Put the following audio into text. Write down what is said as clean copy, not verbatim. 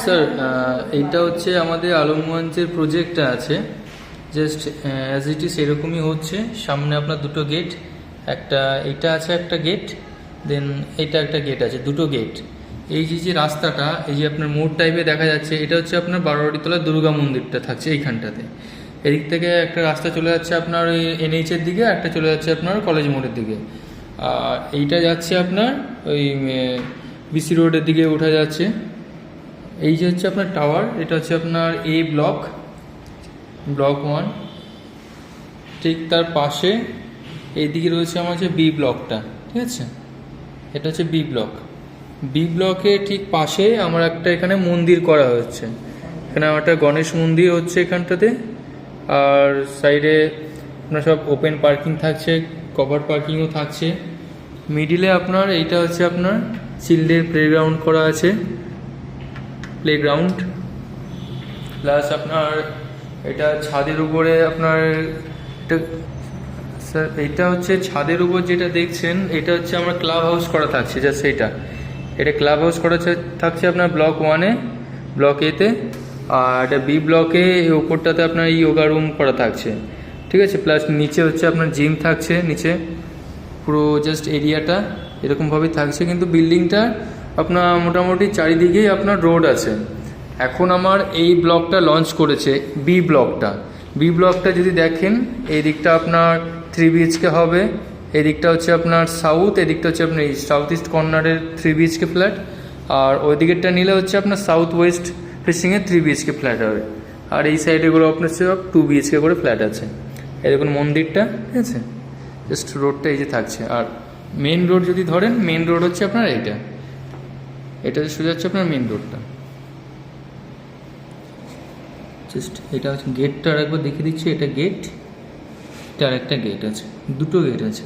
Sir এইটা হচ্ছে আমাদের আলমগঞ্জের প্রজেক্টটা আছে, জাস্ট অ্যাজ ইট ইজ এরকমই হচ্ছে। সামনে আপনার দুটো গেট, একটা এটা আছে একটা গেট, দেন এটা একটা গেট আছে, দুটো গেট। এই যে যে রাস্তাটা, এই যে আপনার মোড় টাইপে দেখা যাচ্ছে, এটা হচ্ছে আপনার বারোয়ারিতলা দুর্গা মন্দিরটা থাকছে এইখানটাতে। এদিক থেকে একটা রাস্তা চলে যাচ্ছে আপনার ওই এনএইচের দিকে, একটা চলে যাচ্ছে আপনার কলেজ মোড়ের দিকে, আর এইটা যাচ্ছে আপনার ওই বিসি রোডের দিকে উঠা যাচ্ছে। এই যে হচ্ছে আপনার টাওয়ার, এটা হচ্ছে আপনার এ ব্লক, ব্লক 1। ঠিক তার পাশে এইদিকে রয়েছে আমার হচ্ছে বি ব্লকটা, ঠিক আছে, এটা হচ্ছে বি ব্লক। বি ব্লকে ঠিক পাশে আমার একটা এখানে মন্দির করা হচ্ছে, এখানে আমার একটা গণেশ মন্দির হচ্ছে এখানটাতে। আর সাইডে আপনার সব ওপেন পার্কিং থাকছে, কভার পার্কিংও থাকছে। মিডিলে আপনার এইটা হচ্ছে আপনার চিলড্রেন প্লেগ্রাউন্ড করা আছে, প্লেগ্রাউন্ড। প্লাস আপনার এটা ছাদের উপরে আপনার এটা, স্যার এটা হচ্ছে ছাদের উপর যেটা দেখছেন, এটা হচ্ছে আমার ক্লাব হাউস করা থাকছে, জাস্ট সেইটা, এটা ক্লাব হাউস করা থাকছে আপনার ব্লক 1-এ, ব্লক এতে। আর এটা বি ব্লকে ওপরটাতে আপনার ইয়োগা রুম করা থাকছে, ঠিক আছে। প্লাস নিচে হচ্ছে আপনার জিম থাকছে, নিচে পুরো জাস্ট এরিয়াটা এরকমভাবেই থাকছে। কিন্তু বিল্ডিংটা আপনার মোটামুটি চারিদিকেই আপনার রোড আছে। এখন আমার এই ব্লকটা লঞ্চ করেছে বি ব্লকটা। বি ব্লকটা যদি দেখেন, এই দিকটা আপনার 3 BHK হবে, এই দিকটা হচ্ছে আপনার সাউথ, এদিকটা হচ্ছে আপনার সাউথ ইস্ট কর্নারের 3 BHK ফ্ল্যাট। আর ওই দিকেরটা নিলে হচ্ছে আপনার সাউথ ওয়েস্ট ফেসিংয়ে 3 BHK ফ্ল্যাট হবে। আর এই সাইডেগুলো আপনার সব 2 BHK করে ফ্ল্যাট আছে। এই দেখুন মন্দিরটা, ঠিক আছে, জাস্ট রোডটা এই যে থাকছে। আর মেন রোড যদি ধরেন, মেন রোড হচ্ছে আপনার এইটা, এটা সোজা হচ্ছে আপনার মেন রোডটা। জাস্ট এটা হচ্ছে গেটটা, আর একবার দেখিয়ে দিচ্ছি, এটা গেট, এটা আর একটা গেট আছে, দুটো গেট আছে।